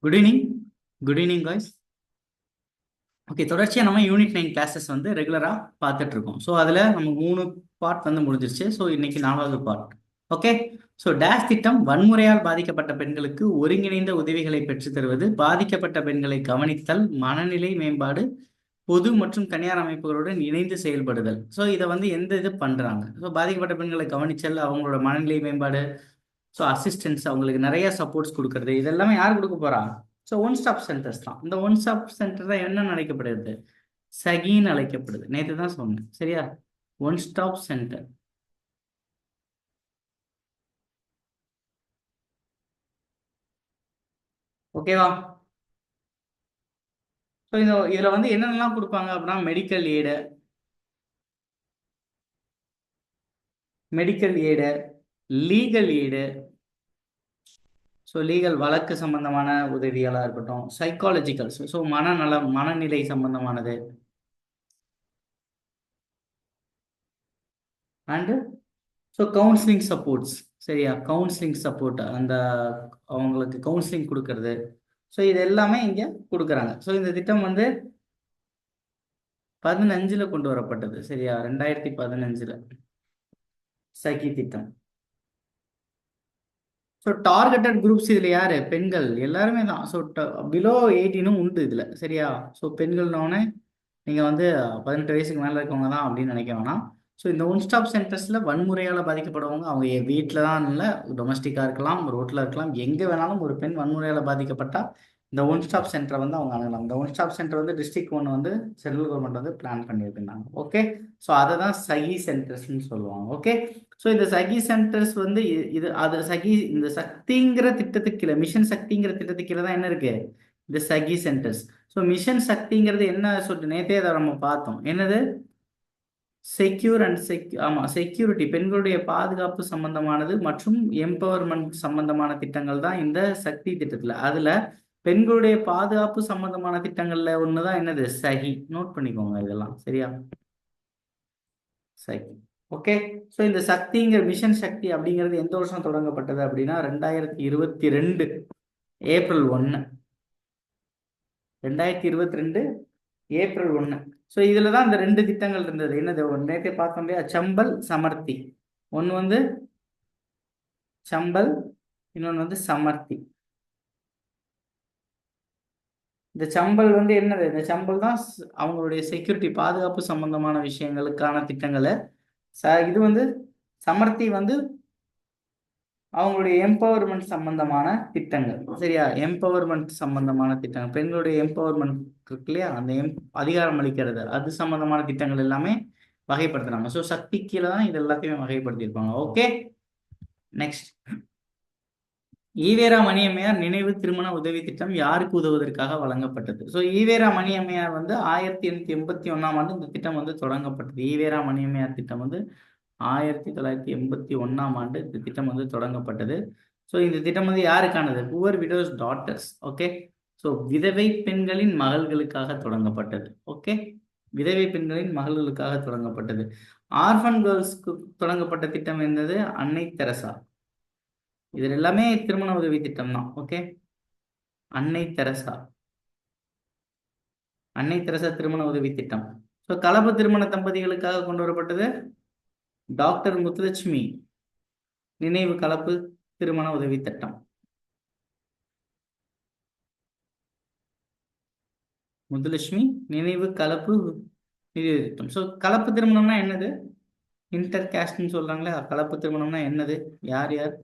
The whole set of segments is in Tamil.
Good evening. Good evening guys. Okay, தொடர்ச்சியாக நம்ம யூனிட் 9 கிளாஸஸ் வந்து ரெகுலராக பார்த்துட்டு இருக்கோம். ஸோ அதில் நம்ம 3 பார்ட் வந்து முடிஞ்சிருச்சு. ஸோ இன்னைக்கு 4வது பார்ட். ஓகே. ஸோ டேஷ் திட்டம் வன்முறையால் பாதிக்கப்பட்ட பெண்களுக்கு ஒருங்கிணைந்த உதவிகளை பெற்றுத் தருவது, பாதிக்கப்பட்ட பெண்களை கவனித்தல், மனநிலை மேம்பாடு, பொது மற்றும் தனியார் அமைப்புகளுடன் இணைந்து செயல்படுதல். ஸோ இதை வந்து எந்த இது பண்ணுறாங்க? ஸோ பாதிக்கப்பட்ட பெண்களை கவனிச்சல், அவங்களோட மனநிலை மேம்பாடு, ஸோ அசிஸ்டன்ஸ், அவங்களுக்கு நிறைய சப்போர்ட்ஸ் கொடுக்கறது, இதெல்லாமே யார் கொடுக்க போறா? ஸோ ஒன் ஸ்டாப் சென்டர்ஸ் தான். இந்த ஒன் ஸ்டாப் சென்டர் தான் என்ன அழைக்கப்படுது? சகின்னு அழைக்கப்படுது. நேற்று தான் சொன்னேன், சரியா? One stop centre. ஓகேவா? ஸோ இதுல வந்து என்னென்னலாம் கொடுப்பாங்க அப்படின்னா, medical aid, legal aid. So legal வழக்கு சம்பந்தமான உதவிகளாக இருக்கட்டும், சைக்காலஜிக்கல், ஸோ மனநிலை சம்பந்தமானது, அண்டு ஸோ கவுன்சிலிங் சப்போர்ட்ஸ். சரியா? கவுன்சிலிங் சப்போர்ட், அந்த அவங்களுக்கு கவுன்சிலிங் கொடுக்கறது. ஸோ இது எல்லாமே இங்கே கொடுக்குறாங்க. ஸோ இந்த திட்டம் வந்து 15 கொண்டு வரப்பட்டது. சரியா? 2015 சகி திட்டம். ஸோ டார்கெட்டட் குரூப்ஸ் இதில் யார்? பெண்கள் எல்லாருமே தான். ஸோ பிலோ 18 உண்டு இதில். சரியா? ஸோ பெண்கள்னோடனே நீங்கள் வந்து 18 வயசுக்கு மேலே இருக்கவங்க தான் அப்படின்னு நினைக்க வேணாம். ஸோ இந்த ஒன் ஸ்டாப் சென்டர்ஸில் வன்முறையால் பாதிக்கப்படுறவங்க, அவங்க வீட்டில் தான் இல்லை, டொமஸ்டிக்காக இருக்கலாம், ரோட்டில் இருக்கலாம், எங்கே வேணாலும் ஒரு பெண் வன்முறையால் பாதிக்கப்பட்டால் இந்த ஒன் ஸ்டாப் சென்டரை வந்து அவங்க அணுகலாம். இந்த ஒன் ஸ்டாப் சென்டர் வந்து டிஸ்ட்ரிக்ட் ஒன்று வந்து சென்ட்ரல் கவர்மெண்ட் வந்து பிளான் பண்ணியிருந்தாங்க. ஓகே. ஸோ அதை தான் சகி சென்டர்ஸ்ன்னு சொல்லுவாங்க. ஓகே. ஸோ இந்த சகி சென்டர்ஸ் வந்து இந்த சக்திங்கிற திட்டத்துக்கு கீழே, மிஷன் சக்திங்கிற திட்டத்துக்கு கீழே தான் என்ன இருக்கு? இந்த சகி சென்டர்ஸ். ஸோ மிஷன் சக்திங்கிறது என்ன சொல்லிட்டு நேற்றே அதை நம்ம பார்த்தோம். என்னது? செக்யூரிட்டி, பெண்களுடைய பாதுகாப்பு சம்பந்தமானது மற்றும் எம்பவர்மெண்ட் சம்பந்தமான திட்டங்கள் தான் இந்த சக்தி திட்டத்தில். அதுல பெண்களுடைய பாதுகாப்பு சம்பந்தமான திட்டங்கள்ல ஒண்ணுதான் என்னது? சகி. நோட் பண்ணிக்கோங்க இதெல்லாம். சரியா? சகி. ஓகே. ஸோ இந்த சக்திங்கிற மிஷன் சக்தி அப்படிங்கிறது எந்த வருஷம் தொடங்கப்பட்டது அப்படின்னா 2022 ஏப்ரல் 1. 2022 ஏப்ரல் 1. ஸோ இதில் தான் இந்த 2 திட்டங்கள் இருந்தது. என்னது? ஒரு நேரத்தை பார்த்தோம் இல்லையா? சம்பல், சமர்த்தி. ஒன்று வந்து சம்பல், இன்னொன்று வந்து சமர்த்தி. இந்த சம்பல் வந்து என்னது? இந்த சம்பல் தான் அவங்களுடைய செக்யூரிட்டி, பாதுகாப்பு சம்பந்தமான விஷயங்களுக்கான திட்டங்களை. இது வந்து சமர்த்தி வந்து அவங்களுடைய எம்பவர்மெண்ட் சம்பந்தமான திட்டங்கள். சரியா? எம்பவர்மெண்ட் சம்பந்தமான திட்டங்கள், பெண்களுடைய எம்பவர்மெண்ட் இருக்கு இல்லையா, அந்த அதிகாரம் அளிக்கிறது, அது சம்பந்தமான திட்டங்கள் எல்லாமே வகைப்படுத்துறாங்க. ஸோ சக்தி கீழே தான் இது எல்லாத்தையுமே வகைப்படுத்தியிருப்பாங்க. ஓகே. நெக்ஸ்ட், ஈவேரா மணியம்மையார் நினைவு திருமண உதவி திட்டம் யாருக்கு உதவுவதற்காக வழங்கப்பட்டது? ஸோ ஈவேரா மணியம்மையார் வந்து 1881 இந்த திட்டம் வந்து தொடங்கப்பட்டது. ஈவேரா மணியம்மையார் திட்டம் வந்து 1981 இந்த திட்டம் வந்து தொடங்கப்பட்டது. ஸோ இந்த திட்டம் வந்து யாருக்கானது? Poor widows daughters. Okay. So விதவை பெண்களின் மகள்களுக்காக தொடங்கப்பட்டது. ஓகே. விதவை பெண்களின் மகள்களுக்காக தொடங்கப்பட்டது. ஆர்ஃபன் கேர்ள்ஸ்க்கு தொடங்கப்பட்ட திட்டம் என்னது? அன்னை தெரசா. இது எல்லாமே திருமண உதவி திட்டம் தான். ஓகே. அன்னை தெரசா திருமண உதவி திட்டம். ஸோ கலப்பு திருமண தம்பதிகளுக்காக கொண்டு வரப்பட்டது டாக்டர் முத்துலட்சுமி நினைவு கலப்பு திருமண உதவி திட்டம். முத்துலட்சுமி நினைவு கலப்பு நிதி திட்டம். ஸோ கலப்பு திருமணம்னா என்னது? இன்டர் கேஸ்ட்னு சொல்றாங்களே, கலப்பு திருமணம்னா என்னது? யார் யார்?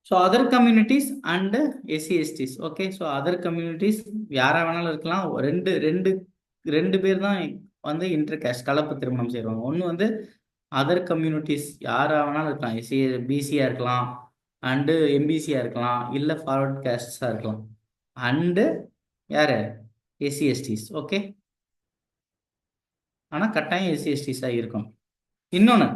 So other communities and SC STs. Okay. So other communities யாரா வேணாலும் இருக்கலாம். ரெண்டு ரெண்டு ரெண்டு பேர் தான் வந்து இன்டர் கேஸ்ட் கலப்பு திருமணம் செய்வாங்க. ஒன்று வந்து அதர் கம்யூனிட்டிஸ் யாரா வேணாலும் இருக்கலாம். எஸ்சி பிசியா இருக்கலாம், அண்டு எம்பிசியா இருக்கலாம், இல்லை ஃபார்வர்ட் கேஸ்டா இருக்கலாம், அண்டு யாரு? எஸ்சி/எஸ்டிஸ். ஓகே. ஆனால் கட்டாயம் எஸ்சி/எஸ்டிஸா இருக்கும். இன்னொன்று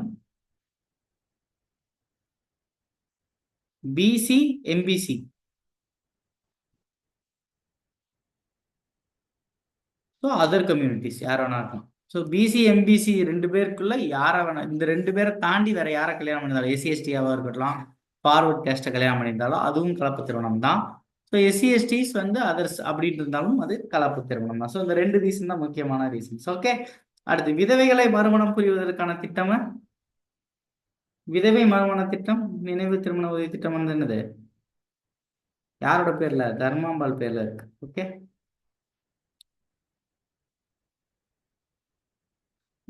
BC, MBC. So other communities யார் வேணா இருக்கும். ஸோ பிசி எம்பிசி 2 பேருக்குள்ள யாரா வேணா, இந்த 2 பேரை தாண்டி வேற யாரை கல்யாணம் பண்ணாலும் எஸ்சி/எஸ்டியாவா இருக்கட்டும், ஃபார்வர்ட் கேஸ்ட்டை கல்யாணம் பண்ணியிருந்தாலும் அதுவும் கலப்பு திருமணம் தான். ஸோ SC STs வந்து அதர்ஸ் அப்படின்னு இருந்தாலும் அது கலப்பு திருமணம் தான். ஸோ இந்த 2 ரீசன் தான் முக்கியமான ரீசன்ஸ். ஓகே, அடுத்து விதவைகளை மறுமணம் புரிவதற்கான திட்டம், விதவை மறுமண திட்டம், நினைவு திருமண உதவி திட்டம் வந்து என்னது, யாரோட பேர்ல, தர்மாம்பாள் பேர்ல இருக்கு. ஓகே,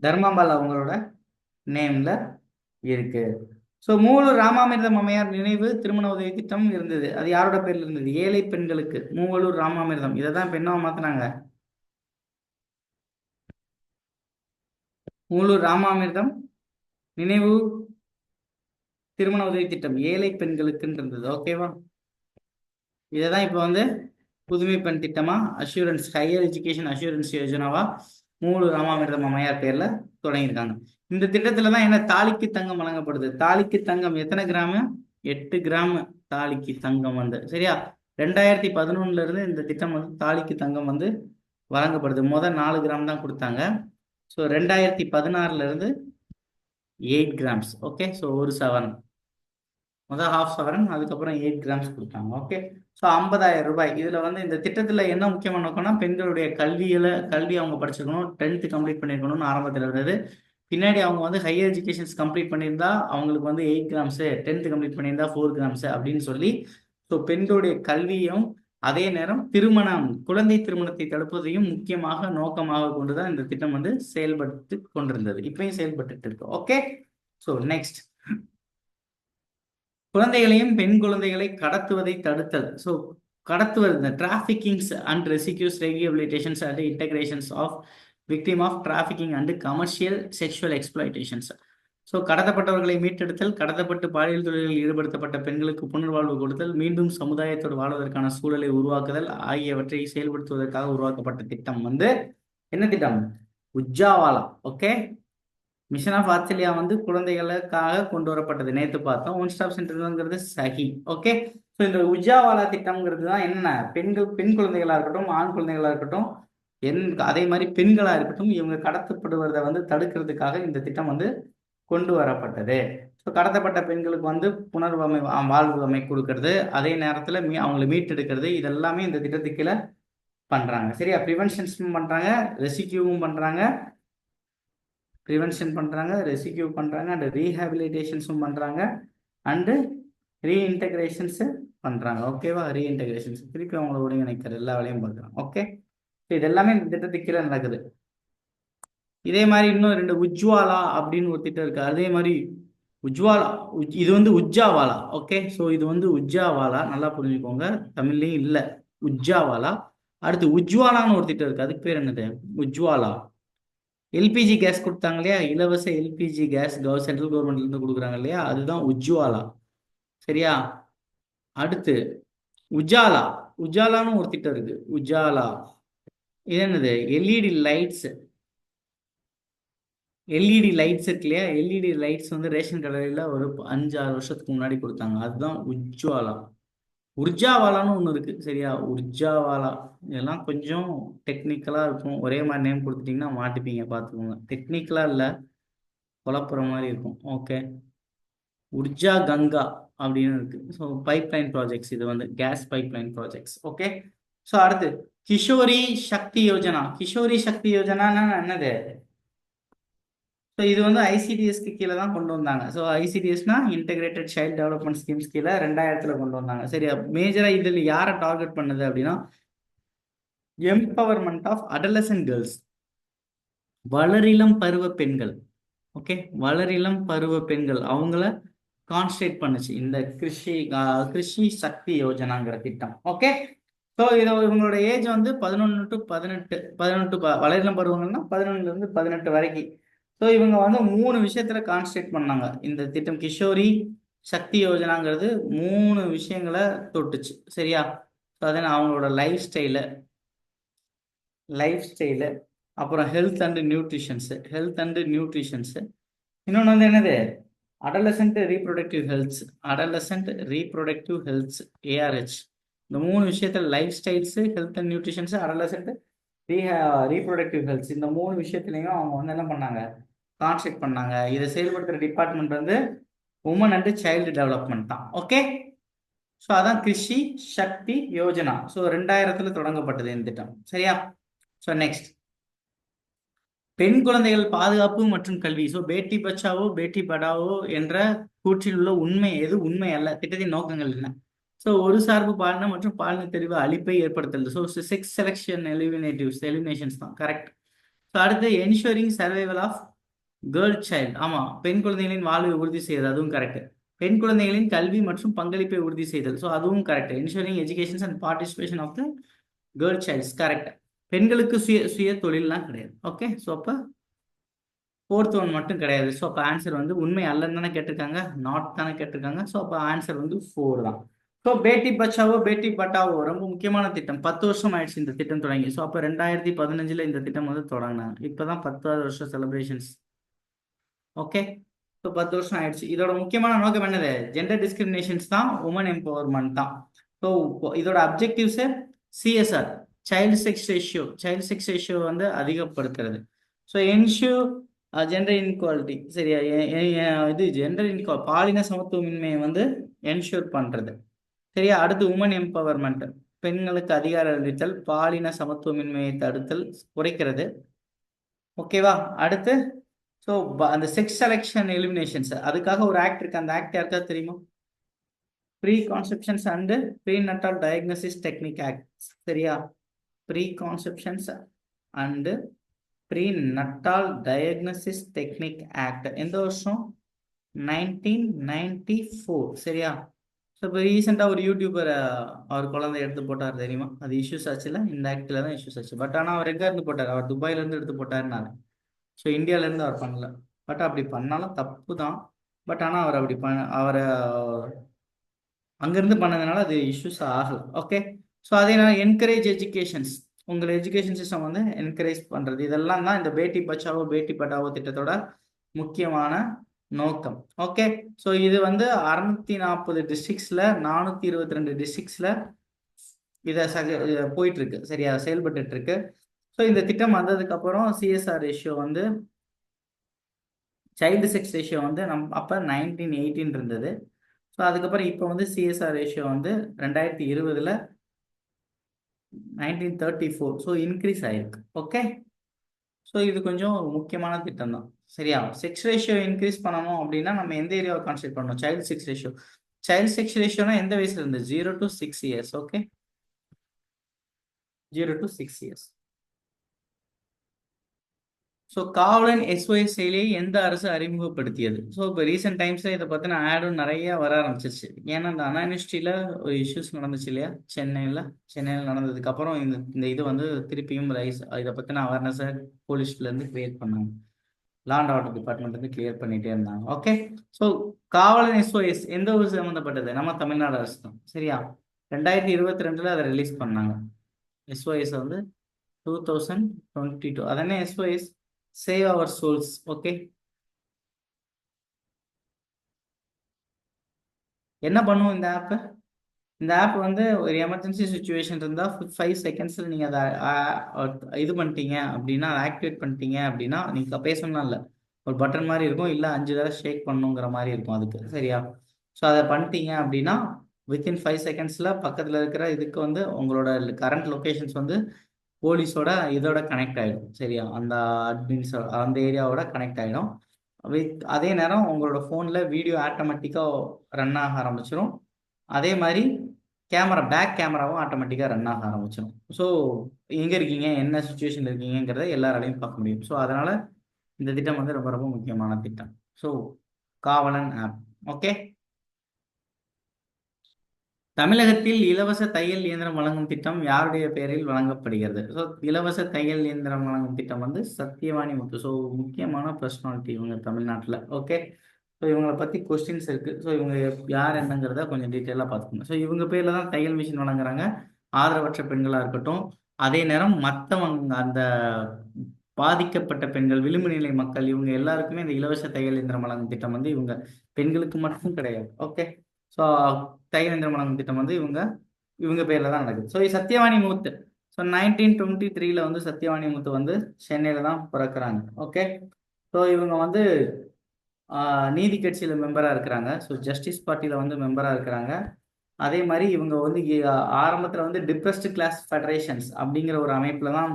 தர்மாம்பாள் அவங்களோட நேம்ல இருக்கு. ஸோ மூவலூர் ராமாமிர்தம் அம்மையார் நினைவு திருமண உதவி திட்டம் இருந்தது. அது யாரோட பேர்ல இருந்தது, ஏழை பெண்களுக்கு. மூவலூர் ராமாமிர்தம், இதை தான் பெண்ணா மாத்தினாங்க. மூவலூர் ராமாமிர்தம் நினைவு திருமண உதவி திட்டம் ஏழை பெண்களுக்குன்னு இருந்தது. ஓகேவா, இதை தான் இப்போ வந்து புதுமை பெண் திட்டமா, அஷூரன்ஸ் ஹையர் எஜுகேஷன் அஷூரன்ஸ் யோஜனாவா மூவலூர் ராமாமிர்தம் அம்மையார் பேர்ல தொடங்கியிருக்காங்க. இந்த திட்டத்துல தான் என்ன, தாலிக்கு தங்கம் வழங்கப்படுது. தாலிக்கு தங்கம் எத்தனை கிராமு, 8 கிராம் தாலிக்கு தங்கம் வந்து, சரியா. 2011 இருந்து இந்த திட்டம் வந்து தாலிக்கு தங்கம் வந்து வழங்கப்படுது. முதல் 4 கிராம் தான் கொடுத்தாங்க. ஸோ 2016 இருந்து 8 கிராம்ஸ். ஓகே, ஸோ 1 சவரன், முதல் ½ சவரன், அதுக்கப்புறம் 8 கிராம்ஸ் கொடுத்தாங்க. ஓகே, ஸோ 50,000 ரூபாய். இதில் வந்து இந்த திட்டத்தில் என்ன முக்கியமான நோக்கம்னா, பெண்களுடைய கல்வி அவங்க படிச்சிருக்கணும், 10th கம்ப்ளீட் பண்ணியிருக்கணும்னு ஆரம்பத்தில் இருந்தது. பின்னாடி அவங்க வந்து ஹையர் எஜுகேஷன்ஸ் கம்ப்ளீட் பண்ணியிருந்தா அவங்களுக்கு வந்து 8 கிராம்ஸு, 10th கம்ப்ளீட் பண்ணியிருந்தா 4 கிராம்ஸு அப்படின்னு சொல்லி, ஸோ பெண்களுடைய கல்வியும் அதே நேரம் குழந்தை திருமணத்தை தடுப்பதையும் முக்கியமாக நோக்கமாக கொண்டுதான் இந்த திட்டம் வந்து செயல்பட்டு கொண்டிருந்தது. இப்பயும் செயல்பட்டு இருக்கு. ஓகே, ஸோ நெக்ஸ்ட், குழந்தைகளையும் பெண் குழந்தைகளை கடத்துவதை தடுத்தல். ஸோ கடத்துவது, இந்த traffickings and rescues rehabilitations and integrations of victim of trafficking and commercial sexual exploitations. So கடத்தப்பட்டவர்களை மீட்டெடுத்தல், கடத்தப்பட்டு பாலியல் தொழிலில் ஈடுபடுத்தப்பட்ட பெண்களுக்கு புனர்வாழ்வு கொடுத்தல், மீண்டும் சமுதாயத்தோடு வாழ்வதற்கான சூழலை உருவாக்குதல் ஆகியவற்றை செயல்படுத்துவதற்காக உருவாக்கப்பட்ட திட்டம் வந்து என்ன திட்டம், உஜ்ஜாவாலா. ஓகே, மிஷன் ஆஃப் வாத்சல்யா வந்து குழந்தைகளுக்காக கொண்டு வரப்பட்டது. நேற்று பார்த்தோம். ஒன் ஸ்டாப் சென்டர்ங்கிறது சஹி. ஓகே, ஸோ இந்த உஜ்ஜாவாலா திட்டம்ங்கிறது தான் என்ன, பெண் குழந்தைகளா இருக்கட்டும், ஆண் குழந்தைகளா இருக்கட்டும், அதே மாதிரி பெண்களா இருக்கட்டும், இவங்க கடத்தப்படுவதை வந்து தடுக்கிறதுக்காக இந்த திட்டம் வந்து கொண்டு வரப்பட்டது. ஸோ கடத்தப்பட்ட பெண்களுக்கு வந்து வாழ்வு அமை கொடுக்கறது, அதே நேரத்தில் அவங்களை மீட்டெடுக்கிறது, இதெல்லாமே இந்த திட்டத்துக்கு கீழே பண்றாங்க. சரியா, ப்ரிவென்ஷன்ஸும் பண்றாங்க, ரெஸ்கியூவும் பண்றாங்க, ப்ரிவென்ஷன் பண்ணுறாங்க, ரெஸ்கியூ பண்ணுறாங்க, அண்ட் ரீஹாபிலிட்டேஷன்ஸும் பண்ணுறாங்க, அண்டு ரீஇன்டகிரேஷன்ஸு பண்ணுறாங்க. ஓகேவா, ரீஇன்டகிரேஷன்ஸ் திருப்பி அவங்கள ஒருங்கிணைக்கிற எல்லா வேலையும் பார்க்குறாங்க. ஓகே, இது எல்லாமே இந்த திட்டத்துக்கு கீழே நடக்குது. இதே மாதிரி இன்னும் 2 உஜ்வாலா அப்படின்னு ஒரு திட்டம் இருக்கு. அதே மாதிரி உஜ்வாலா, இது வந்து உஜ்ஜாவாலா. ஓகே, ஸோ இது வந்து உஜ்ஜாவாலா, நல்லா புரிஞ்சுக்கோங்க, தமிழ்லையும் இல்லை, உஜ்ஜாவாலா. அடுத்து உஜ்வாலான்னு ஒரு திட்டம் இருக்கு, அதுக்கு பேர் என்னது, உஜ்வாலா. எல்பிஜி கேஸ் கொடுத்தாங்க இல்லையா, இலவச எல்பிஜி கேஸ் சென்ட்ரல் கவர்மெண்ட்ல இருந்து கொடுக்குறாங்க இல்லையா, அதுதான் உஜ்வாலா. சரியா, அடுத்து உஜாலா. உஜாலான்னு ஒரு திட்டம் இருக்கு, உஜாலா. இது என்னது, எல்இடி லைட்ஸ். எல்இடி லைட்ஸ் இருக்கு இல்லையா, எல்இடி லைட்ஸ் வந்து ரேஷன் கடையில் ஒரு 5-6 வருஷத்துக்கு முன்னாடி கொடுத்தாங்க, அதுதான் உஜ்வாலா. உர்ஜாவாலான்னு ஒன்று இருக்கு. சரியா, உர்ஜாவாலா. இதெல்லாம் கொஞ்சம் டெக்னிக்கலா இருக்கும், ஒரே மாதிரி நேம் கொடுத்துட்டீங்கன்னா மாட்டிப்பீங்க, பார்த்துக்கோங்க. டெக்னிக்கலா இல்லை, குழப்புற மாதிரி இருக்கும். ஓகே, உர்ஜா கங்கா அப்படின்னு இருக்கு. ஸோ பைப்லைன் ப்ராஜெக்ட்ஸ், இது வந்து case pipeline projects. Okay, so அடுத்து கிஷோரி சக்தி யோஜனா. கிஷோரி சக்தி யோஜனான்னா என்னது, ஸோ இது வந்து ஐசிடிஎஸ்க்கு கீழே தான் கொண்டு வந்தாங்க. ஸோ ஐசிடிஎஸ்னா இன்டெகிரேட்டட் சைல்டு டெவலப்மெண்ட் ஸ்கீம்ஸ் கீழே 2000 கொண்டு வந்தாங்க. சரியா, மேஜரா இதில் யாரை டார்கெட் பண்ணுது அப்படின்னா, எம்பவர்மெண்ட் ஆஃப் அடலசன்ட் கேர்ள்ஸ், வளரிளம் பருவ பெண்கள். ஓகே, வளரிளம் பருவ பெண்கள் அவங்கள கான்சன்ட்ரேட் பண்ணுச்சு இந்த கிருஷி சக்தி யோஜனாங்கிற திட்டம். ஓகே, ஸோ இதை இவங்களோட ஏஜ் வந்து 11 to 18 வளரிளம் பருவங்கள்னா 11 இருந்து 18 வரைக்கும். ஸோ இவங்க வந்து 3 விஷயத்துல கான்சன்ட்ரேட் பண்ணாங்க. இந்த திட்டம் கிஷோரி சக்தி யோஜனாங்கிறது 3 விஷயங்களை தொட்டுச்சு. சரியா, ஸோ அதை அவங்களோட லைஃப் ஸ்டைலு, அப்புறம் ஹெல்த் அண்ட் நியூட்ரிஷன்ஸு, இன்னொன்று வந்து என்னது, அடலசன்ட் ரீப்ரொடக்டிவ் ஹெல்த்ஸ், ARH. இந்த 3 விஷயத்தில் life styles, health and nutritions, adolescent reproductive healths, இந்த 3 விஷயத்துலையும் அவங்க வந்து என்ன பண்ணாங்க, கான்சென்ட்ரேட் பண்ணாங்க. இதை செயல்படுத்துகிற டிபார்ட்மெண்ட் வந்து உமன் அண்ட் சைல்டு டெவலப்மெண்ட் தான். ஓகே, ஸோ அதான் கிருஷி சக்தி யோஜனா. ஸோ 2000 தொடங்கப்பட்டது இந்த திட்டம். சரியா? ஸோ நெக்ஸ்ட், பெண் குழந்தைகள் பாதுகாப்பு மற்றும் கல்வி. ஸோ பேட்டி பச்சாவோ பேட்டி படாவோ என்ற கூற்றில் உள்ள உண்மை எது உண்மை அல்ல? திட்டத்தின் நோக்கங்கள் என்ன? ஸோ ஒரு சார்பு பாலின மற்றும் பாலின தெரிவு அழிப்பை ஏற்படுத்துறது. ஸோ செக்ஸ் செலக்ஷன் எலிமினேஷன்ஸ் தான் கரெக்ட். ஸோ அடுத்து ensuring survival of girl child. ஆமாம், பெண் குழந்தைகளின் வாழ்வை உறுதி செய்தல், அதுவும் கரெக்ட். பெண் குழந்தைகளின் கல்வி மற்றும் பங்களிப்பை உறுதி செய்தல். ஸோ அதுவும் correct. Ensuring education and participation of the girl childs correct. பெண்களுக்கு சுய சுய தொழில்லாம் கிடையாது. ஓகே, ஸோ அப்போ ஃபோர்த் ஒன் மட்டும் கிடையாது. ஸோ அப்போ ஆன்சர் வந்து உண்மை அல்லன்னு தானே கேட்டிருக்காங்க, நாட் தானே கேட்டிருக்காங்க. ஸோ அப்போ ஆன்சர் வந்து 4 தான். ஸோ பேட்டி பச்சாவோ பேட்டி பட்டாவோ ரொம்ப முக்கியமான திட்டம். 10 வருஷம் ஆயிடுச்சு இந்த திட்டம் தொடங்கி. ஸோ அப்போ 2015 இந்த திட்டம் வந்து தொடங்கினாங்க. இப்போ தான் 10வது வருஷம் செலிப்ரேஷன்ஸ். ஓகே, ஸோ 10 வருஷம் ஆயிடுச்சு. இதோட முக்கியமான நோக்கம் என்னது? ஜெண்டர் டிஸ்கிரிமினேஷன்ஸ் தான், உமன் எம்பவர்மெண்ட் தான். ஸோ இதோட objectives CSR, child sex ratio வந்து அதிகப்படுத்துறது. So ensure gender inequality. சரியா? இது ஜெண்டர் பாலின சமத்துவமின்மையை வந்து என்ஷூர் பண்ணுறது. சரியா? அடுத்து உமன் எம்பவர்மெண்ட், பெண்களுக்கு அதிகாரம் அளித்தல், பாலின சமத்துவமின்மையை தடுத்தல், குறைக்கிறது. ஓகேவா? அடுத்து ஸோ அந்த செக்ஸ் செலெக்ஷன் எலிமினேஷன்ஸ், அதுக்காக ஒரு ஆக்ட் இருக்கு. அந்த ஆக்ட் யாருக்காவது தெரியுமா? Pre conceptions and pre natal diagnosis technique act. சரியா? Pre conceptions and pre natal diagnosis technique act எந்த வருஷம்? 1994. சரியா? ஸோ இப்போ ரீசெண்டாக ஒரு யூடியூபர் அவர் குழந்தை எடுத்து போட்டார் தெரியுமா? அது இஷ்யூஸ் ஆச்சுல, இந்த ஆக்டில் தான் இஷ்யூஸ் ஆச்சு. பட் ஆனால் அவர் எங்கே இருந்து போட்டார்? அவர் துபாயிலேருந்து எடுத்து போட்டாருனாரு. ஸோ இந்தியாவிலேருந்து அவர் பண்ணல. பட் அப்படி பண்ணாலும் தப்பு தான். பட் ஆனால் அவர் அப்படி அவரை அங்கேருந்து பண்ணதுனால அது இஷ்யூஸ் ஆகலை. ஓகே, ஸோ அதே நான் என்கரேஜ் எஜுகேஷன்ஸ், உங்கள் எஜுகேஷன் சிஸ்டம் வந்து என்கரேஜ் பண்ணுறது. இதெல்லாம் தான் இந்த பேட்டி பச்சாவோ பேட்டி பட்டாவோ திட்டத்தோட முக்கியமான நோக்கம். ஓகே, ஸோ இது வந்து 640 டிஸ்ட்ரிக்ஸில் 422 டிஸ்ட்ரிக்ஸில் இதை போயிட்டு இருக்கு. சரியா? செயல்பட்டு இருக்கு. ஸோ இந்த திட்டம் வந்ததுக்கப்புறம் சிஎஸ்ஆர் ரேஷியோ வந்து சைல்டு செக்ஸ் ரேஷியோ வந்து அப்போ 1918 இருந்தது. ஸோ அதுக்கப்புறம் இப்போ வந்து சிஎஸ்ஆர் ரேஷியோ வந்து 2020 1934. ஸோ இன்க்ரீஸ் ஆயிருக்கு. ஓகே, ஸோ இது கொஞ்சம் முக்கியமான திட்டம் தான். சரியா? செக்ஸ் ரேஷியோ இன்க்ரீஸ் பண்ணணும் அப்படின்னா நம்ம எந்த ஏரியாவை கான்சென்ட்ரேட் பண்ணணும்? Child sex ratio. Child sex ரேஷியோனா எந்த வயசுல இருந்து? 0 to 6 years. Okay, 0 to 6 years. So Kavalan SOS செயலியை எந்த அரசு அறிமுகப்படுத்தியது? ஸோ இப்போ ரீசெண்ட் டைம்ஸில் இதை பற்றின ஆடும் நிறைய வர ஆரம்பிச்சிருச்சு. ஏன்னா இந்த அண்ணா யூனிவர்சிட்டியில் ஒரு இஷ்யூஸ் நடந்துச்சு இல்லையா, சென்னையில் நடந்ததுக்கப்புறம் இந்த இது வந்து திருப்பியும் ரைஸ், இதை பற்றின அவேர்னஸை போலீஸ்லேருந்து கிரியேட் பண்ணாங்க. லா அண்ட் ஆர்டர் டிபார்ட்மெண்ட் வந்து கிளியர் பண்ணிகிட்டே இருந்தாங்க. ஓகே, ஸோ காவலன் எஸ்ஒஎஸ் எந்த ஊர் சம்மந்தப்பட்டது? நம்ம தமிழ்நாடு அரசு தான். சரியா? 2022 அதை ரிலீஸ் பண்ணாங்க. எஸ்ஒஎஸ் வந்து 2022. அதனே SOS save our souls. Okay, என்ன பண்ணுவோம் இந்த ஆப்? இந்த ஆப் வந்து ஒரு எமர்ஜென்சி சுச்சுவேஷன் இருந்தால் 5 செகண்ட்ஸில் நீங்கள் அதை இது பண்ணிட்டீங்க அப்படின்னா, அதை ஆக்டிவேட் பண்ணிட்டீங்க அப்படின்னா, நீங்கள் பேசணும்னா இல்லை, ஒரு பட்டன் மாதிரி இருக்கும், இல்லை 5 தடவை ஷேக் பண்ணுங்கிற மாதிரி இருக்கும் அதுக்கு. சரியா? ஸோ அதை பண்ணிட்டீங்க அப்படின்னா வித்தின் 5 செகண்ட்ஸில் பக்கத்தில் இருக்கிற இதுக்கு வந்து உங்களோட கரண்ட் லொக்கேஷன்ஸ் வந்து போலீஸோட இதோட கனெக்ட் ஆகிடும். சரியா? அந்த அட்மின்ஸ் அந்த ஏரியாவோட கனெக்ட் ஆகிடும். அதே நேரம் உங்களோட ஃபோனில் வீடியோ ஆட்டோமேட்டிக்காக ரன் ஆக ஆரம்பிச்சிடும். அதே மாதிரி பேக் கேமராவும் ஆட்டோமேட்டிக்காக ரன் ஆக ஆரம்பிச்சிடும். ஸோ எங்கே இருக்கீங்க, என்ன சுச்சுவேஷனில் இருக்கீங்கிறத எல்லாராலையும் பார்க்க முடியும். ஸோ அதனால் இந்த திட்டம் வந்து ரொம்ப ரொம்ப முக்கியமான திட்டம். ஸோ காவலன் ஆப். ஓகே, தமிழகத்தில் இலவச தையல் இயந்திரம் வழங்கும் திட்டம் யாருடைய பெயரில் வழங்கப்படுகிறது? ஸோ இலவச தையல் இயந்திரம் வழங்கும் திட்டம் வந்து சத்யவாணி முத்து. ஸோ முக்கியமான பர்சனாலிட்டி இவங்க தமிழ்நாட்டில். ஓகே, ஸோ இவங்களை பற்றி கொஸ்டின்ஸ் இருக்குது. ஸோ இவங்க யார் என்னங்கிறத கொஞ்சம் டீட்டெயிலாக பார்த்துக்கணும். ஸோ இவங்க பேரில் தான் தையல் மிஷின் வழங்குறாங்க, ஆதரவற்ற பெண்களாக இருக்கட்டும். அதே நேரம் மற்றவங்க அந்த பாதிக்கப்பட்ட பெண்கள், விளிம்பு நிலை மக்கள், இவங்க எல்லாருக்குமே இந்த இலவச தையல் இயந்திரம் வழங்கும் திட்டம் வந்து இவங்க பெண்களுக்கு மட்டும் கிடையாது. ஓகே, ஸோ தையல் இயந்திரம் வழங்கும் திட்டம் வந்து இவங்க பேரில் தான் நடக்குது. ஸோ சத்யவாணி முத்து. ஸோ 1923 வந்து சத்யவாணி முத்து வந்து சென்னையில் தான் பிறக்கிறாங்க. ஓகே, ஸோ இவங்க வந்து நீதி கட்சியில் மெம்பராக இருக்கிறாங்க. ஸோ ஜஸ்டிஸ் பார்ட்டியில் வந்து மெம்பராக இருக்கிறாங்க. அதே மாதிரி இவங்க வந்து ஆரம்பத்தில் வந்து டிப்ரெஸ்டு கிளாஸ் ஃபெடரேஷன்ஸ் அப்படிங்கிற ஒரு அமைப்பில் தான்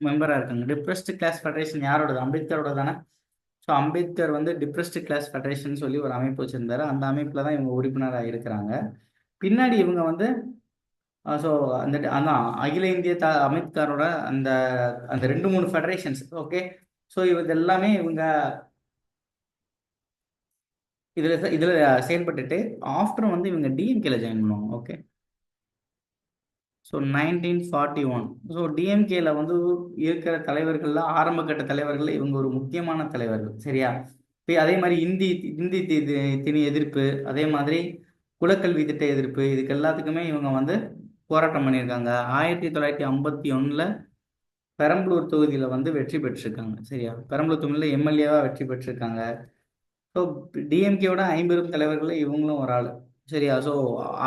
மெம்பராக இருக்காங்க. டிப்ரெஸ்டு கிளாஸ் ஃபெடரேஷன் யாரோடது? அம்பேத்கரோட தானே. ஸோ அம்பேத்கர் வந்து டிப்ரெஸ்டு கிளாஸ் ஃபெடரேஷன் சொல்லி ஒரு அமைப்பு வச்சிருந்தாரு. அந்த அமைப்பில் தான் இவங்க உறுப்பினராக இருக்கிறாங்க. பின்னாடி இவங்க வந்து ஸோ அந்த அதான் அகில இந்திய அம்பேத்கரோட அந்த அந்த 2-3 ஃபெடரேஷன்ஸ். ஓகே. ஸோ இது எல்லாமே இவங்க இதில் செயல்பட்டுட்டு ஆஃப்டர் வந்து இவங்க டிஎம்கேல ஜாயின் பண்ணுவாங்க. ஓகே. ஸோ 1941. ஸோ டிஎம்கேல வந்து இருக்கிற தலைவர்கள்ல ஆரம்ப கட்ட தலைவர்கள் இவங்க ஒரு முக்கியமான தலைவர்கள். சரியா? இப்போ அதே மாதிரி இந்தி இந்தி திணி எதிர்ப்பு, அதே மாதிரி குலக்கல்வி திட்ட எதிர்ப்பு, இதுக்கு எல்லாத்துக்குமே இவங்க வந்து போராட்டம் பண்ணியிருக்காங்க. 1951 பெரம்பலூர் தொகுதியில் வந்து வெற்றி பெற்றிருக்காங்க. சரியா? பெரம்பலூர் தொகுதியில் எம்எல்ஏவா வெற்றி பெற்றிருக்காங்க. ஸோ டிஎம்கேவோட 50 தலைவர்கள் இவங்களும் ஒரு ஆள். சரியா? ஸோ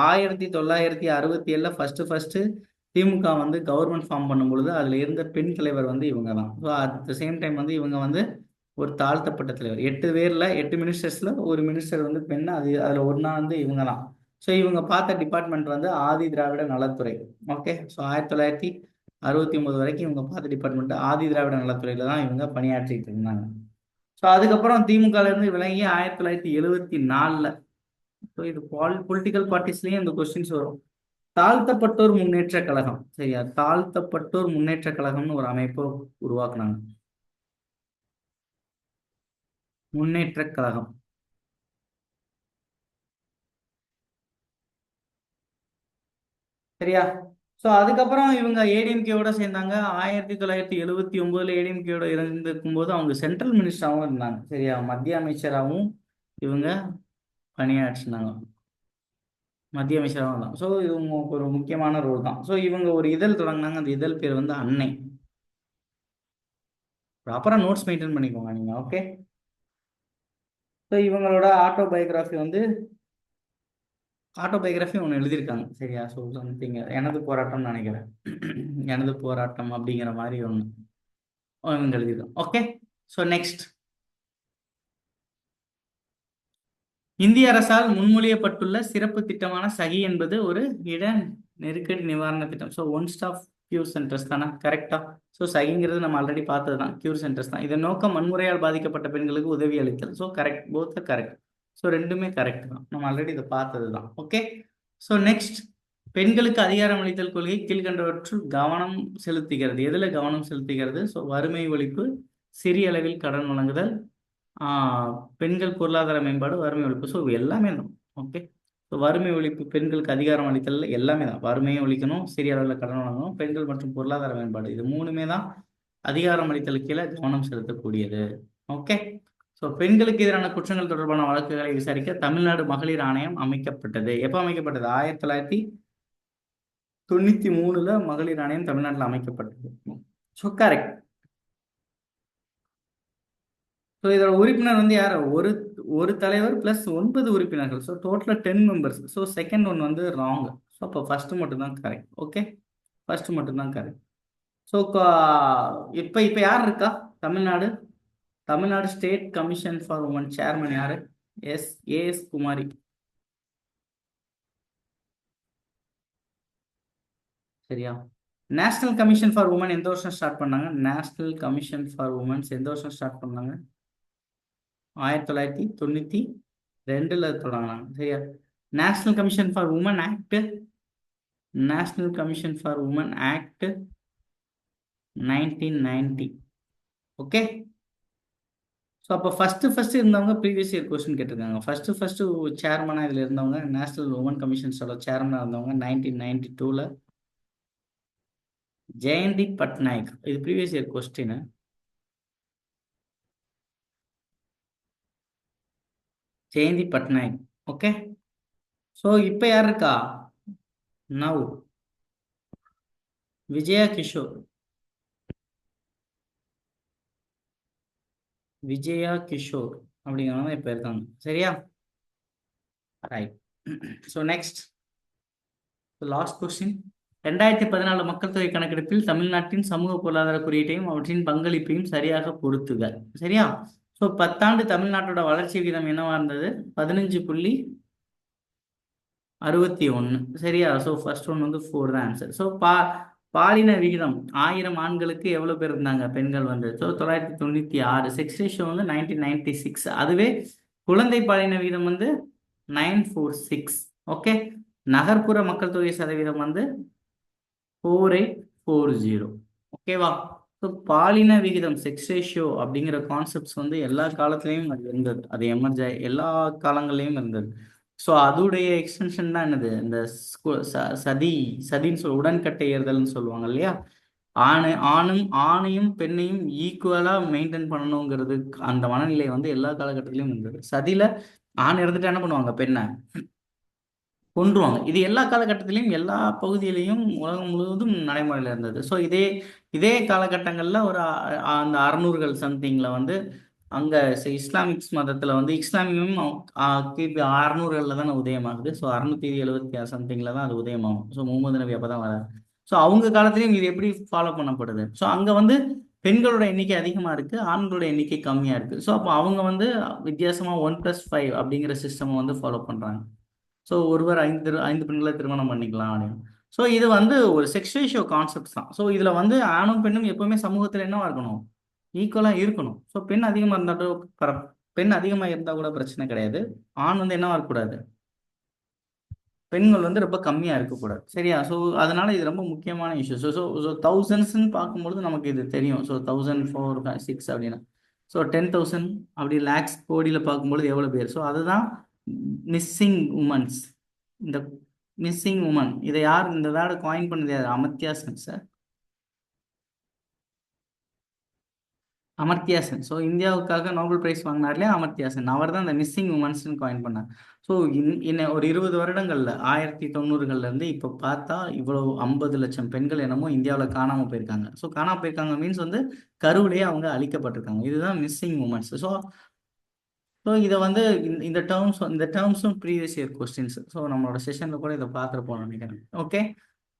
1967 ஃபர்ஸ்ட் திமுக வந்து கவர்மெண்ட் ஃபார்ம் பண்ணும்பொழுது அதில் இருந்த பெண் தலைவர் வந்து இவங்க தான். So at the same time வந்து இவங்க வந்து ஒரு தாழ்த்தப்பட்ட தலைவர். 8 பேரில் 8 மினிஸ்டர்ஸில் ஒரு மினிஸ்டர் வந்து பெண். அதில் ஒன்றா வந்து இவங்க தான். ஸோ இவங்க பார்த்த டிபார்ட்மெண்ட் வந்து ஆதி திராவிட நலத்துறை. ஓகே. ஸோ 1969 வரைக்கும் இவங்க பார்த்த டிபார்ட்மெண்ட் ஆதி திராவிட நலத்துறையில் தான் இவங்க பணியாற்றிட்டு இருந்தாங்க. ஸோ அதுக்கப்புறம் திமுகலேருந்து விலகி 1974. ஸோ இது பொலிட்டிக்கல் பார்ட்டிஸ்லேயும் இந்த கொஸ்டின்ஸ் வரும். தாழ்த்தப்பட்டோர் முன்னேற்ற கழகம். சரியா? தாழ்த்தப்பட்டோர் முன்னேற்ற கழகம்னு ஒரு அமைப்பை உருவாக்குனாங்க. முன்னேற்ற கழகம். சரியா? ஸோ அதுக்கப்புறம் இவங்க ஏடிஎம்கேவோட சேர்ந்தாங்க. 1979 ஏடிஎம்கேவோட இருந்திருக்கும் போது அவங்க சென்ட்ரல் மினிஸ்டராகவும் இருந்தாங்க. சரியா? மத்திய அமைச்சராகவும் இவங்க பணியாற்றினாங்க. மத்திய அமைச்சராகவும் தான். ஸோ இவங்க ஒரு முக்கியமான ரோல் தான். ஸோ இவங்க ஒரு இதழ் தொடங்கினாங்க. அந்த இதழ் பேர் வந்து அன்னை. ப்ராப்பராக நோட்ஸ் மெயின்டைன் பண்ணிக்கோங்க நீங்கள். ஓகே. ஸோ இவங்களோட ஆட்டோபயோகிராஃபி ஒன்று எழுதியிருக்காங்க. சரியா? ஸோ சம்திங் எனது போராட்டம்னு நினைக்கிறேன். எனது போராட்டம் அப்படிங்கிற மாதிரி ஒன்று இவங்க எழுதியிருக்காங்க. ஓகே. ஸோ நெக்ஸ்ட், இந்திய அரசால் முன்மொழியப்பட்டுள்ள சிறப்பு திட்டமான சகி என்பது ஒரு இட நெருக்கடி நிவாரண திட்டம். So one stop cure centres தானே. கரெக்டா? ஸோ சகிங்கிறது நம்ம ஆல்ரெடி பார்த்தது தான். கியூர் சென்டர்ஸ் தான். இதன் நோக்கம் வன்முறையால் பாதிக்கப்பட்ட பெண்களுக்கு உதவி அளித்தல். So correct, both correct. So ரெண்டுமே கரெக்ட் தான். நம்ம ஆல்ரெடி இதை பார்த்தது தான். ஓகே. ஸோ நெக்ஸ்ட், பெண்களுக்கு அதிகாரம் அளித்தல் கொள்கை கீழ்கண்டவற்றுள் கவனம் செலுத்துகிறது. எதில் கவனம் செலுத்துகிறது? ஸோ வறுமை ஒழிப்பு, சிறிய அளவில் கடன் வழங்குதல், பெண்கள் பொருளாதார மேம்பாடு, வறுமை ஒழிப்பு. ஸோ எல்லாமே தான். ஓகே. ஸோ வறுமை ஒழிப்பு, பெண்களுக்கு அதிகாரம் அளித்தல் எல்லாமே தான். வறுமையை ஒழிக்கணும், சிறிய அளவில் கடன் வழங்கணும், பெண்கள் மற்றும் பொருளாதார மேம்பாடு, இது மூணுமே தான் அதிகாரம் அளித்தல் கீழே கவனம் செலுத்தக்கூடியது. ஓகே. ஸோ பெண்களுக்கு எதிரான குற்றங்கள் தொடர்பான வழக்குகளை விசாரிக்க தமிழ்நாடு மகளிர் ஆணையம் அமைக்கப்பட்டது. எப்போ அமைக்கப்பட்டது? 1993 மகளிர் ஆணையம் தமிழ்நாட்டில் அமைக்கப்பட்டது. So correct. ஸோ இதோட உறுப்பினர் வந்து யார்? ஒரு தலைவர் ப்ளஸ் 9 உறுப்பினர்கள். ஸோ டோட்டலாக 10 மெம்பர்ஸ். ஸோ செகண்ட் ஒன் வந்து ராங். ஸோ அப்போ ஃபர்ஸ்ட் மட்டும்தான் கரெக்ட். ஓகே. ஃபர்ஸ்ட் மட்டும்தான் கரெக்ட். ஸோ இப்போ யார் இருக்கா? Tamil Nadu state commission for women chairman யாரு? ஏஎஸ் குமாரி. சரியா? நேஷனல் கமிஷன் ஃபார் உமன் எந்த வருஷம் ஸ்டார்ட் பண்ணாங்க? நேஷனல் கமிஷன் ஃபார் உமன்ஸ் எந்த வருஷம் ஸ்டார்ட் பண்ணாங்க? 1992 தொடங்கினாங்க. சரியா? National commission for woman act, national commission for woman act 1990. Okay. So அப்போ ஃபர்ஸ்ட் இருந்தவங்க ப்ரீவியஸ் இயர் கொஸ்டின் கேட்டிருக்காங்க. ஃபர்ஸ்ட் சேர்மனாக இதில் இருந்தவங்க, நேஷனல் உமன் கமிஷன்ஸோட சேர்மனாக இருந்தவங்க 1992 ஜெயந்தி பட்நாயக். இது previous year question. Jayanthi Patnaik. Okay. So இப்போ யார் இருக்கா? நவ் விஜயா கிஷோர். அப்படிங்கிறவங்க இப்போ இருக்காங்க. சரியா? Right. So next, last question. 2014 மக்கள் தொகை கணக்கெடுப்பில் தமிழ்நாட்டின் சமூக பொருளாதார குறியீட்டையும் அவற்றின் பங்களிப்பையும் சரியாக பொருத்துக. சரியா? ஸோ 10 ஆண்டு தமிழ்நாட்டோட வளர்ச்சி விகிதம் என்னவா இருந்தது? 15.61. சரியா? ஸோ ஃபர்ஸ்ட் ஒன் வந்து 4 தான் ஆன்சர். ஸோ பாலின விகிதம் 1000 ஆண்களுக்கு எவ்வளோ பேர் இருந்தாங்க பெண்கள் வந்து? ஸோ 996. செக்ஸ் ரேஷியோ வந்து 1996. அதுவே குழந்தை பாலின விகிதம் வந்து 946. ஓகே. நகர்ப்புற மக்கள் தொகை சதவீதம் வந்து 4840. ஓகேவா? ஸோ பாலின விகிதம் செக்ஸ் ரேஷியோ அப்படிங்கிற கான்செப்ட்ஸ் வந்து எல்லா காலத்துலேயும் அது இருந்தது. அது எமர்ஜ் எல்லா காலங்கள்லேயும் இருந்தது. ஸோ அதோடைய எக்ஸ்டென்ஷன் தான் என்னது? இந்த சதின்னு உடன்கட்டை ஏறுதல்னு சொல்லுவாங்க இல்லையா? ஆணையும் பெண்ணையும் ஈக்குவலா மெயின்டைன் பண்ணணுங்கிறது, அந்த மனநிலை வந்து எல்லா காலகட்டத்திலையும் இருந்தது. சதியில ஆண் இறந்துட்டு என்ன பண்ணுவாங்க? பெண்ணை கொன்றுவாங்க. இது எல்லா காலகட்டத்திலையும் எல்லா பகுதியிலையும் உலகம் முழுவதும் நடைமுறையில் இருந்தது. ஸோ இதே இதே காலகட்டங்களில் ஒரு அந்த 600கள் சம்திங்கில் வந்து அங்கே இஸ்லாமிக்ஸ் மதத்தில் வந்து இஸ்லாமியும் கிபி 600களில் தானே உதயமாகுது. ஸோ 676 சம்திங்கில் தான் அது உதயமாகும். ஸோ முகமது நபி அப்போ தான் வராது. ஸோ அவங்க காலத்திலையும் இது எப்படி ஃபாலோ பண்ணப்படுது? ஸோ அங்கே வந்து பெண்களோட எண்ணிக்கை அதிகமாக இருக்குது, ஆண்களோட எண்ணிக்கை கம்மியாக இருக்குது. ஸோ அப்போ அவங்க வந்து வித்தியாசமாக 1+5 அப்படிங்கிற சிஸ்டம் வந்து ஃபாலோ பண்ணுறாங்க. ஸோ ஒருவர் 5 பெண்களை திருமணம் பண்ணிக்கலாம் அப்படின்னு. ஸோ இது வந்து ஒரு செக்ஸ் ரேஷியோ கான்செப்ட் தான். ஸோ இதில் வந்து ஆணும் பெண்ணும் எப்பவுமே சமூகத்தில் என்னவா இருக்கணும்? ஈக்குவலாக இருக்கணும். ஸோ பெண் அதிகமாக இருந்தால் கூட பிரச்சனை கிடையாது. ஆண் வந்து என்னவா இருக்கக்கூடாது? பெண்கள் வந்து ரொம்ப கம்மியாக இருக்கக்கூடாது. சரியா? ஸோ அதனால இது ரொம்ப முக்கியமான இஷ்யூ. ஸோ ஸோ ஸோ தௌசண்ட்ஸ்ன்னு பார்க்கும்பொழுது நமக்கு இது தெரியும். ஸோ 1004, 6 அப்படின்னா, ஸோ 10,000 அப்படி லேக்ஸ் கோடியில் பார்க்கும்பொழுது எவ்வளோ பேர்? ஸோ அதுதான் மிஸ்ஸிங் உமன்ஸ். இந்த மிஸ்ஸிங் உமன் இதை யார் இந்த வேர்டை காயின் பண்ணது? யார்? அமர்த்தியா சென் சார். அமர்த்தியா சென். ஸோ இந்தியாவுக்காக நோபல் பிரைஸ் வாங்கினார் இல்லையா அமர்த்தியா சென், அவர் தான் இந்த மிஸ்ஸிங் உமன்ஸ்னு காயின் பண்ணார். ஸோ இன்னும் ஒரு 20 வருடங்கள்ல 1990கள்ல இருந்து இப்போ பார்த்தா இவ்வளவு 50 லட்சம் பெண்கள் என்னமோ இந்தியாவில் காணாமல் போயிருக்காங்க. ஸோ காணாமல் போயிருக்காங்க மீன்ஸ் வந்து கருவிலேயே அவங்க அழிக்கப்பட்டிருக்காங்க. இதுதான் மிஸ்ஸிங் உமன்ஸ். ஸோ இதை வந்து இந்த டேர்ம்ஸும் ப்ரீவியஸ் இயர் கொஸ்டின்ஸ். ஸோ நம்மளோட செஷனில் கூட இதை பார்த்துருப்போம்னு நினைக்கிறேன். ஓகே.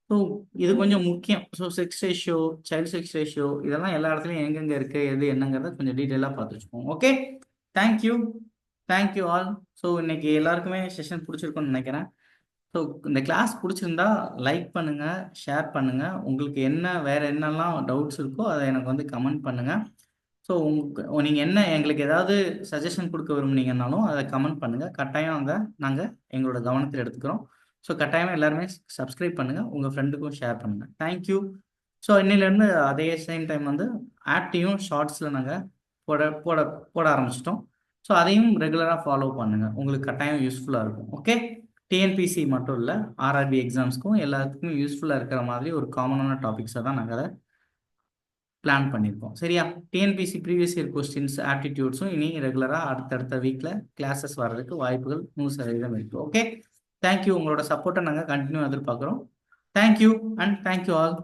ஸோ இது கொஞ்சம் முக்கியம். So sex ratio, child sex ratio இதெல்லாம் எல்லா இடத்துலையும் எங்கெங்கே இருக்குது, எது என்னங்கிறத கொஞ்சம் டீட்டெயிலாக பார்த்து வச்சுக்கோங்க. Okay. Thank you. Thank you all. So இன்னைக்கு எல்லாருக்குமே செஷன் பிடிச்சிருக்கும்னு நினைக்கிறேன். ஸோ இந்த கிளாஸ் பிடிச்சிருந்தா லைக் பண்ணுங்கள், ஷேர் பண்ணுங்கள். உங்களுக்கு வேறு என்னெல்லாம் டவுட்ஸ் இருக்கோ அதை எனக்கு வந்து கமெண்ட் பண்ணுங்கள். ஸோ நீங்கள் எங்களுக்கு ஏதாவது சஜஷன் கொடுக்க விரும்புனீங்கன்னாலும் அதை கமெண்ட் பண்ணுங்கள். கட்டாயம் நாங்கள் எங்களோட கவனத்தில் எடுத்துக்கிறோம். ஸோ கட்டாயமாக எல்லாருமே சப்ஸ்கிரைப் பண்ணுங்கள், உங்கள் ஃப்ரெண்டுக்கும் ஷேர் பண்ணுங்கள். தேங்க்யூ. ஸோ இன்னிலேருந்து அதே சேம் டைம் வந்து ஆக்டையும் ஷார்ட்ஸில் நாங்கள் போட போட போட ஆரம்பிச்சிட்டோம். ஸோ அதையும் ரெகுலராக ஃபாலோ பண்ணுங்கள், உங்களுக்கு கட்டாயம் யூஸ்ஃபுல்லாக இருக்கும். ஓகே. டிஎன்பிசி மட்டும் இல்லை, ஆர்ஆர்பி எக்ஸாம்ஸ்க்கும் எல்லாத்துக்கும் யூஸ்ஃபுல்லாக இருக்கிற மாதிரி ஒரு காமனான டாபிக்ஸை தான் நாங்கள் அதை பிளான் பண்ணியிருக்கோம். சரியா? டிஎன்பிசி ப்ரீவியஸ் இயர் கொஸ்டின்ஸ், ஆப்டிடியூட்ஸும் இனி ரெகுலராக அடுத்தடுத்த வீக்கில் கிளாஸஸ் வர்றதுக்கு வாய்ப்புகள் 100% இருக்குது. ஓகே. தேங்க்யூ. உங்களோட சப்போர்ட்டை நாங்கள் கண்டினியூ எதிர்பார்க்குறோம். Thank you and thank you all.